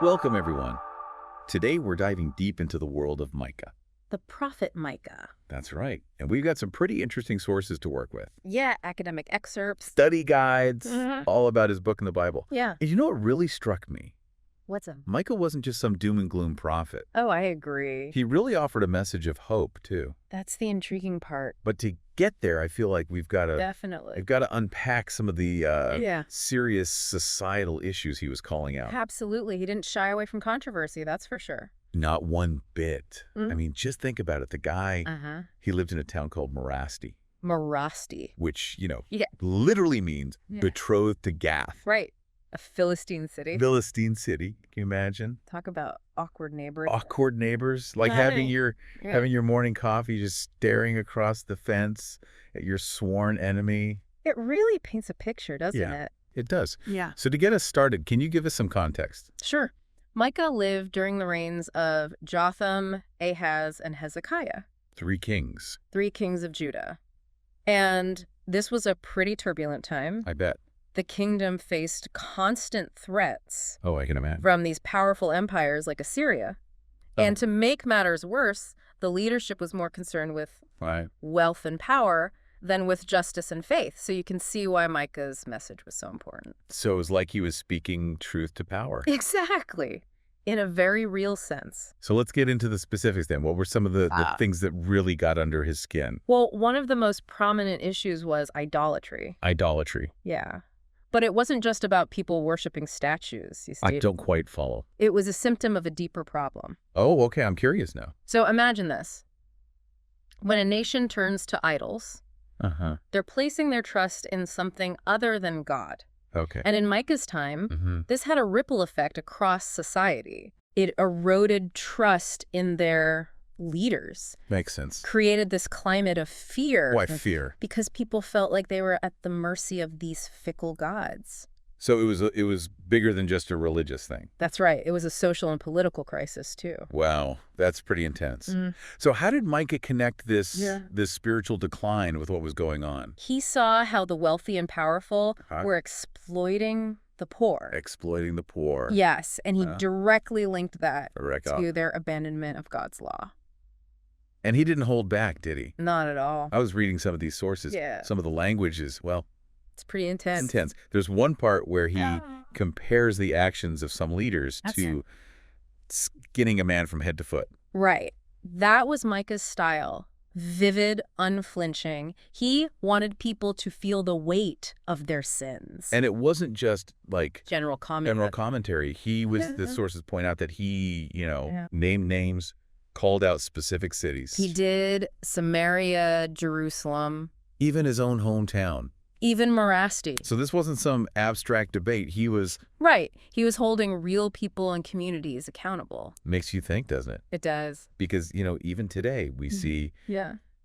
Welcome, everyone. Today, we're diving deep into the world of Micah. The prophet Micah. That's right. And we've got some pretty interesting sources to work with. Yeah, academic excerpts. Study guides, all about his book in the Bible. Yeah. And you know what really struck me? What's a... Micah wasn't just some doom and gloom prophet. Oh, I agree. He really offered a message of hope, too. That's the intriguing part. But to get there, I feel like we've got to... Definitely. We've got to unpack some of the serious societal issues he was calling out. Absolutely. He didn't shy away from controversy, that's for sure. Not one bit. I mean, just think about it. The guy, he lived in a town called Marasti. which, literally means betrothed to Gath. Right. A Philistine city. Philistine city. Can you imagine? Talk about awkward neighbors. Awkward neighbors. Like having your morning coffee, just staring across the fence at your sworn enemy. It really paints a picture, doesn't it? It does. Yeah. So to get us started, can you give us some context? Sure. Micah lived during the reigns of Jotham, Ahaz, and Hezekiah. 3 kings. 3 kings of Judah. And this was a pretty turbulent time. I bet. The kingdom faced constant threats I can imagine. from these powerful empires like Assyria. And to make matters worse, the leadership was more concerned with wealth and power than with justice and faith. So you can see why Micah's message was so important. So it was like he was speaking truth to power. Exactly. In a very real sense. So let's get into the specifics then. What were some of the things that really got under his skin? Well, one of the most prominent issues was idolatry. Idolatry. Yeah. But it wasn't just about people worshiping statues, you see. I don't quite follow. It was a symptom of a deeper problem. Oh, okay. I'm curious now. So imagine this. When a nation turns to idols, they're placing their trust in something other than God. Okay. And in Micah's time, this had a ripple effect across society. It eroded trust in their leaders. Makes sense. Created this climate of fear. Why fear? Because people felt like they were at the mercy of these fickle gods. So it was bigger than just a religious thing. That's right. It was a social and political crisis, too. Wow. That's pretty intense. So how did Micah connect this spiritual decline with what was going on? He saw how the wealthy and powerful were exploiting the poor. Exploiting the poor. Yes, and he directly linked that to their abandonment of God's law. And he didn't hold back, did he? Not at all. I was reading some of these sources. Yeah. Some of the language is, it's pretty intense. Intense. There's one part where he compares the actions of some leaders to skinning a man from head to foot. Right. That was Micah's style. Vivid, unflinching. He wanted people to feel the weight of their sins. And it wasn't just like general commentary. He was, the sources point out that he, named names, called out specific cities. He did. Samaria, Jerusalem. Even his own hometown. Even Marasti. So this wasn't some abstract debate. He was... Right. He was holding real people and communities accountable. Makes you think, doesn't it? It does. Because, even today we see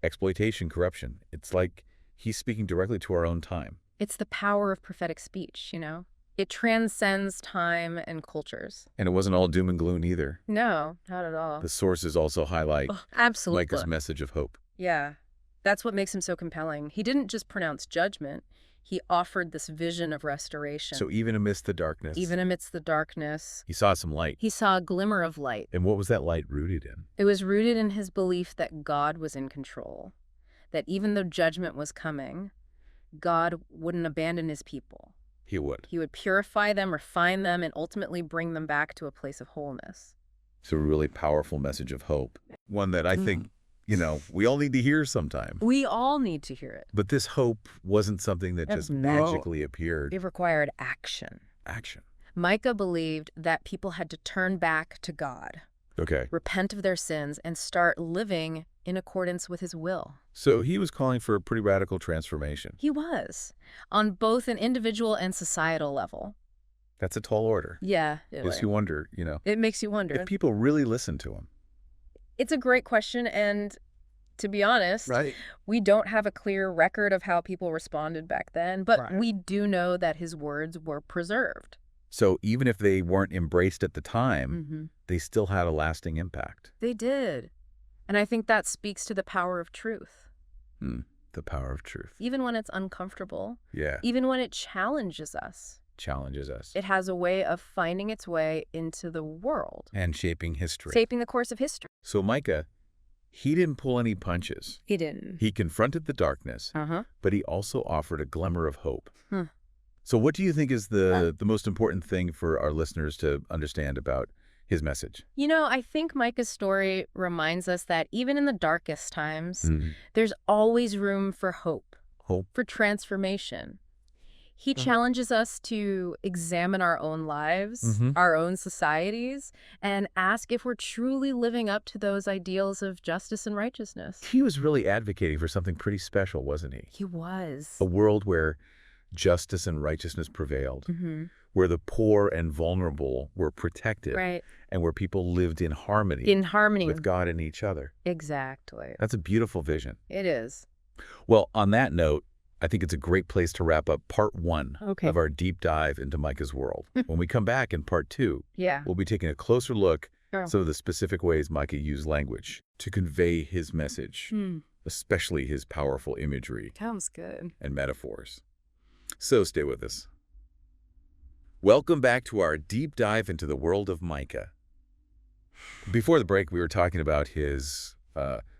exploitation, corruption. It's like he's speaking directly to our own time. It's the power of prophetic speech, It transcends time and cultures. And it wasn't all doom and gloom either. No, not at all. The sources also highlight Micah's message of hope. Yeah. That's what makes him so compelling. He didn't just pronounce judgment. He offered this vision of restoration. So even amidst the darkness. Even amidst the darkness. He saw some light. He saw a glimmer of light. And what was that light rooted in? It was rooted in his belief that God was in control. That even though judgment was coming, God wouldn't abandon his people. He would. He would purify them, refine them, and ultimately bring them back to a place of wholeness. It's a really powerful message of hope. One that I think... we all need to hear sometime. We all need to hear it. But this hope wasn't something that just magically appeared. It required action. Action. Micah believed that people had to turn back to God. Okay. Repent of their sins and start living in accordance with his will. So he was calling for a pretty radical transformation. He was, on both an individual and societal level. That's a tall order. Yeah. It makes you wonder, It makes you wonder. If people really listen to him. It's a great question, and to be honest, we don't have a clear record of how people responded back then, but we do know that his words were preserved. So even if they weren't embraced at the time, they still had a lasting impact. They did. And I think that speaks to the power of truth. The power of truth. Even when it's uncomfortable. Yeah. Even when it challenges us. challenges us. It has a way of finding its way into the world. And shaping history. Shaping the course of history. So Micah, he didn't pull any punches. He didn't. He confronted the darkness, but he also offered a glimmer of hope. So what do you think is the most important thing for our listeners to understand about his message? You know, I think Micah's story reminds us that even in the darkest times, there's always room for hope. Hope. For transformation. He challenges us to examine our own lives, our own societies, and ask if we're truly living up to those ideals of justice and righteousness. He was really advocating for something pretty special, wasn't he? He was. A world where justice and righteousness prevailed, where the poor and vulnerable were protected, and where people lived in harmony. With God and each other. Exactly. That's a beautiful vision. It is. Well, on that note, I think it's a great place to wrap up part 1 of our deep dive into Micah's world. When we come back in part 2, we'll be taking a closer look at some of the specific ways Micah used language to convey his message, especially his powerful imagery. Sounds good. And metaphors. So stay with us. Welcome back to our deep dive into the world of Micah. Before the break, we were talking about his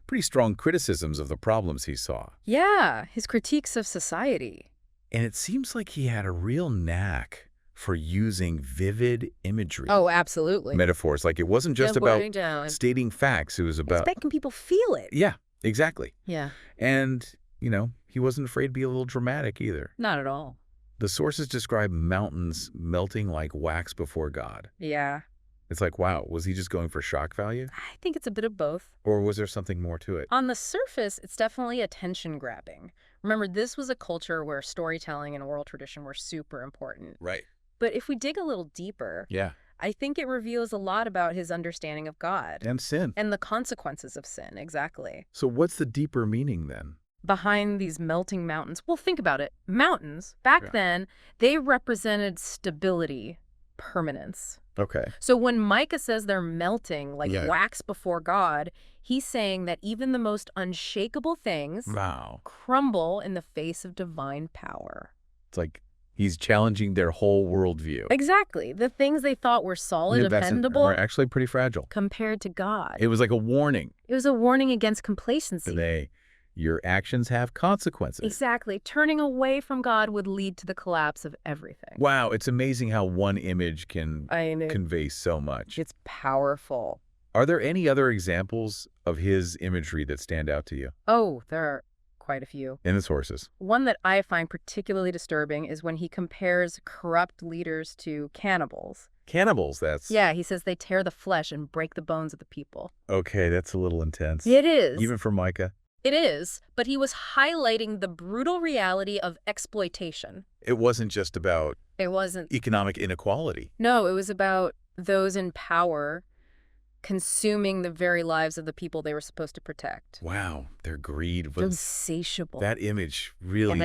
pretty strong criticisms of the problems he saw. Yeah, his critiques of society. And it seems like he had a real knack for using vivid imagery. Oh, absolutely. Metaphors. Like it wasn't just about stating facts. It was about... It's making people feel it. Yeah, exactly. Yeah. And, you know, he wasn't afraid to be a little dramatic either. Not at all. The sources describe mountains melting like wax before God. Yeah. It's like, wow, was he just going for shock value? I think it's a bit of both. Or was there something more to it? On the surface, it's definitely attention grabbing. Remember, this was a culture where storytelling and oral tradition were super important. Right. But if we dig a little deeper, I think it reveals a lot about his understanding of God. And sin. And the consequences of sin, exactly. So what's the deeper meaning then? Behind these melting mountains. Well, think about it. Mountains, back then, they represented stability, permanence. Okay. So when Micah says they're melting like wax before God, he's saying that even the most unshakable things crumble in the face of divine power. It's like he's challenging their whole worldview. Exactly. The things they thought were solid, dependable, are actually pretty fragile. Compared to God. It was like a warning. It was a warning against complacency. Your actions have consequences. Exactly. Turning away from God would lead to the collapse of everything. Wow, it's amazing how one image can convey so much. It's powerful. Are there any other examples of his imagery that stand out to you? Oh, there are quite a few. In the sources. One that I find particularly disturbing is when he compares corrupt leaders to cannibals. Cannibals, that's... Yeah, he says they tear the flesh and break the bones of the people. Okay, that's a little intense. It is. Even for Micah. It is, but he was highlighting the brutal reality of exploitation. It wasn't just about... It wasn't... economic inequality. No, it was about those in power consuming the very lives of the people they were supposed to protect. Wow, their greed was... insatiable. That image really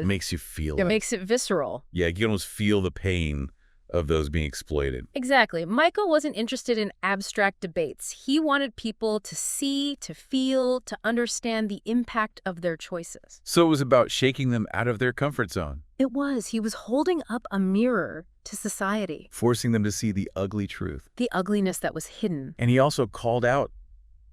makes you feel it. It makes it visceral. Yeah, you can almost feel the pain of those being exploited. Exactly. Micah wasn't interested in abstract debates. He wanted people to see, to feel, to understand the impact of their choices. So it was about shaking them out of their comfort zone. It was. He was holding up a mirror to society. Forcing them to see the ugly truth. The ugliness that was hidden. And he also called out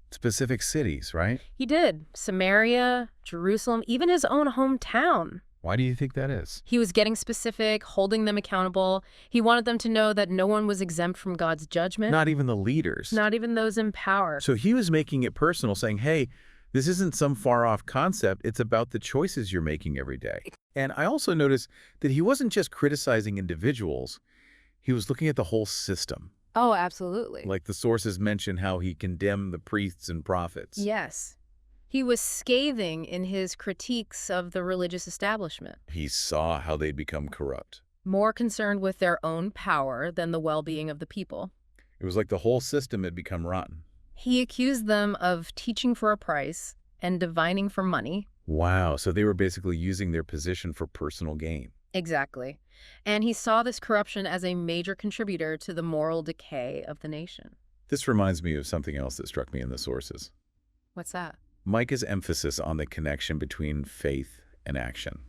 specific cities, right? He did. Samaria, Jerusalem, even his own hometown. Why do you think that is? He was getting specific, holding them accountable. He wanted them to know that no one was exempt from God's judgment. Not even the leaders. Not even those in power. So he was making it personal, saying, hey, this isn't some far-off concept. It's about the choices you're making every day. And I also noticed that he wasn't just criticizing individuals. He was looking at the whole system. Oh, absolutely. Like the sources mention how he condemned the priests and prophets. Yes. He was scathing in his critiques of the religious establishment. He saw how they'd become corrupt. More concerned with their own power than the well-being of the people. It was like the whole system had become rotten. He accused them of teaching for a price and divining for money. Wow, so they were basically using their position for personal gain. Exactly. And he saw this corruption as a major contributor to the moral decay of the nation. This reminds me of something else that struck me in the sources. What's that? Micah's emphasis on the connection between faith and action.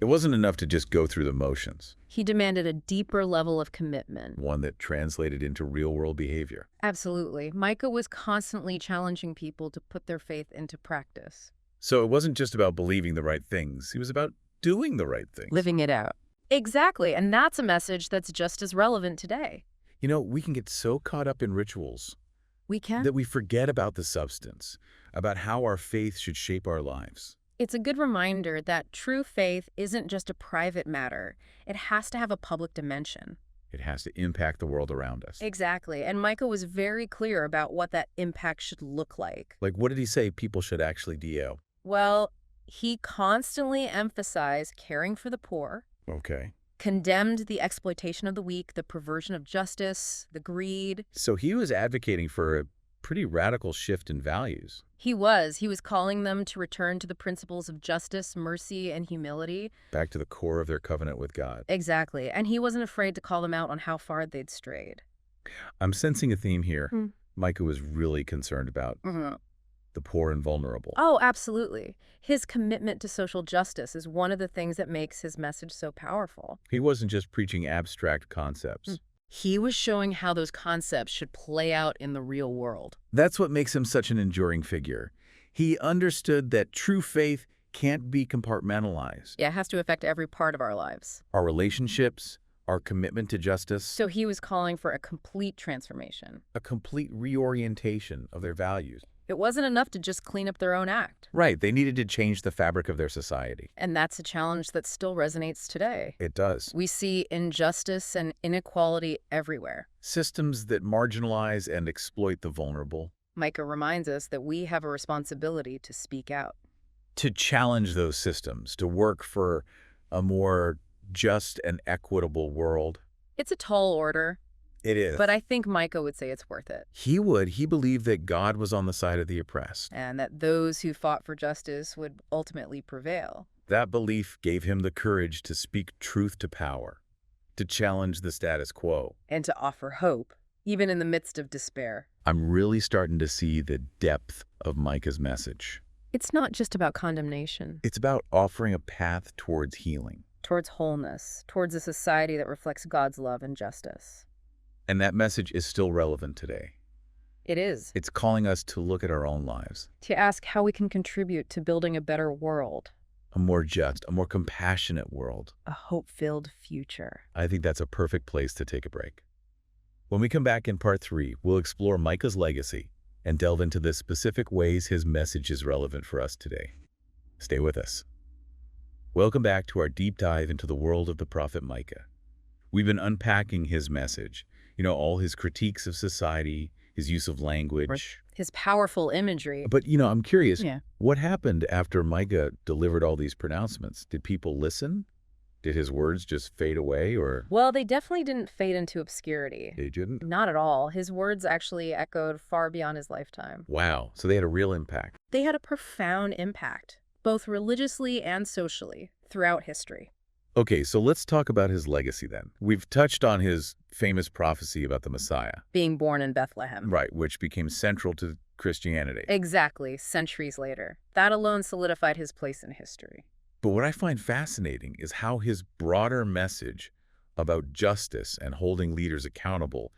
It wasn't enough to just go through the motions. He demanded a deeper level of commitment. One that translated into real-world behavior. Absolutely. Micah was constantly challenging people to put their faith into practice. So it wasn't just about believing the right things. It was about doing the right things. Living it out. Exactly. And that's a message that's just as relevant today. You know, we can get so caught up in rituals. We can? That we forget about the substance, about how our faith should shape our lives. It's a good reminder that true faith isn't just a private matter. It has to have a public dimension. It has to impact the world around us. Exactly. And Micah was very clear about what that impact should look like. Like, what did he say people should actually do? Well, he constantly emphasized caring for the poor. Okay. Condemned the exploitation of the weak, the perversion of justice, the greed. So he was advocating for a pretty radical shift in values. He was. He was calling them to return to the principles of justice, mercy, and humility. Back to the core of their covenant with God. Exactly. And he wasn't afraid to call them out on how far they'd strayed. I'm sensing a theme here. Micah was really concerned about the poor and vulnerable. Oh, absolutely. His commitment to social justice is one of the things that makes his message so powerful. He wasn't just preaching abstract concepts. He was showing how those concepts should play out in the real world. That's what makes him such an enduring figure. He understood that true faith can't be compartmentalized. Yeah, it has to affect every part of our lives. Our relationships, our commitment to justice. So he was calling for a complete transformation. A complete reorientation of their values. It wasn't enough to just clean up their own act. Right. They needed to change the fabric of their society. And that's a challenge that still resonates today. It does. We see injustice and inequality everywhere. Systems that marginalize and exploit the vulnerable. Micah reminds us that we have a responsibility to speak out. To challenge those systems, to work for a more just and equitable world. It's a tall order. It is. But I think Micah would say it's worth it. He would. He believed that God was on the side of the oppressed. And that those who fought for justice would ultimately prevail. That belief gave him the courage to speak truth to power, to challenge the status quo. And to offer hope, even in the midst of despair. I'm really starting to see the depth of Micah's message. It's not just about condemnation. It's about offering a path towards healing. Towards wholeness, towards a society that reflects God's love and justice. And that message is still relevant today. It is. It's calling us to look at our own lives. To ask how we can contribute to building a better world. A more just, a more compassionate world. A hope-filled future. I think that's a perfect place to take a break. When we come back in part 3, we'll explore Micah's legacy and delve into the specific ways his message is relevant for us today. Stay with us. Welcome back to our deep dive into the world of the prophet Micah. We've been unpacking his message. You know, all his critiques of society, his use of language. His powerful imagery. But, you know, I'm curious, what happened after Micah delivered all these pronouncements? Did people listen? Did his words just fade away, or? Well, they definitely didn't fade into obscurity. They didn't? Not at all. His words actually echoed far beyond his lifetime. Wow. So they had a real impact. They had a profound impact, both religiously and socially, throughout history. Okay, so let's talk about his legacy then. We've touched on his famous prophecy about the Messiah. Being born in Bethlehem. Right, which became central to Christianity. Exactly, centuries later. That alone solidified his place in history. But what I find fascinating is how his broader message about justice and holding leaders accountable,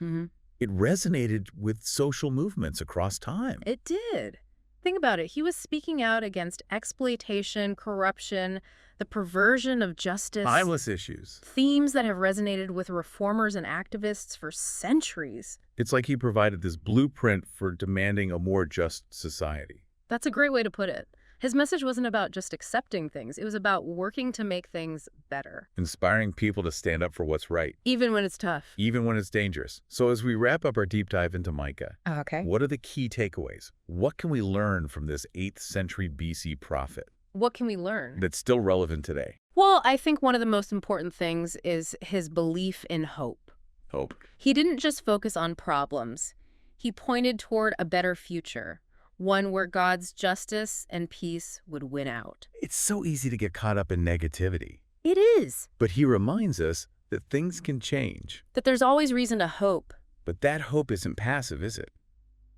it resonated with social movements across time. It did. Think about it. He was speaking out against exploitation, corruption, the perversion of justice. Timeless issues. Themes that have resonated with reformers and activists for centuries. It's like he provided this blueprint for demanding a more just society. That's a great way to put it. His message wasn't about just accepting things. It was about working to make things better. Inspiring people to stand up for what's right. Even when it's tough. Even when it's dangerous. So as we wrap up our deep dive into Micah, what are the key takeaways? What can we learn from this 8th century BC prophet? What can we learn? That's still relevant today. Well, I think one of the most important things is his belief in hope. Hope. He didn't just focus on problems. He pointed toward a better future. One where God's justice and peace would win out. It's so easy to get caught up in negativity. It is. But he reminds us that things can change. That there's always reason to hope. But that hope isn't passive, is it?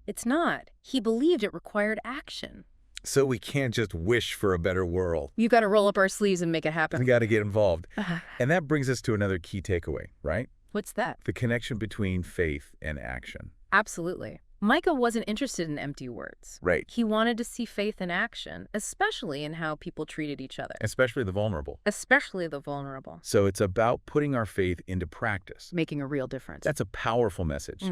It's not. He believed it required action. So we can't just wish for a better world. You got to roll up our sleeves and make it happen. We got to get involved. And that brings us to another key takeaway, right? What's that? The connection between faith and action. Absolutely. Micah wasn't interested in empty words. Right. He wanted to see faith in action, especially in how people treated each other. Especially the vulnerable. Especially the vulnerable. So it's about putting our faith into practice. Making a real difference. That's a powerful message.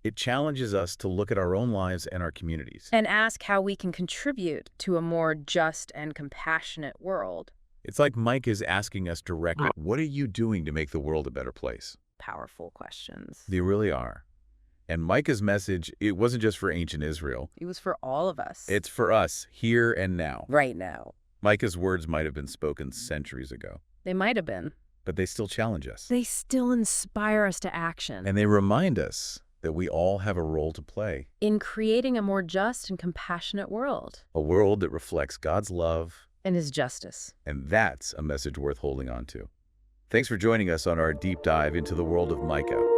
It challenges us to look at our own lives and our communities. And ask how we can contribute to a more just and compassionate world. It's like Mike is asking us directly, what are you doing to make the world a better place? Powerful questions. They really are. And Micah's message, it wasn't just for ancient Israel. It was for all of us. It's for us, here and now. Right now. Micah's words might have been spoken centuries ago. They might have been. But they still challenge us. They still inspire us to action. And they remind us that we all have a role to play. In creating a more just and compassionate world. A world that reflects God's love. And His justice. And that's a message worth holding on to. Thanks for joining us on our deep dive into the world of Micah.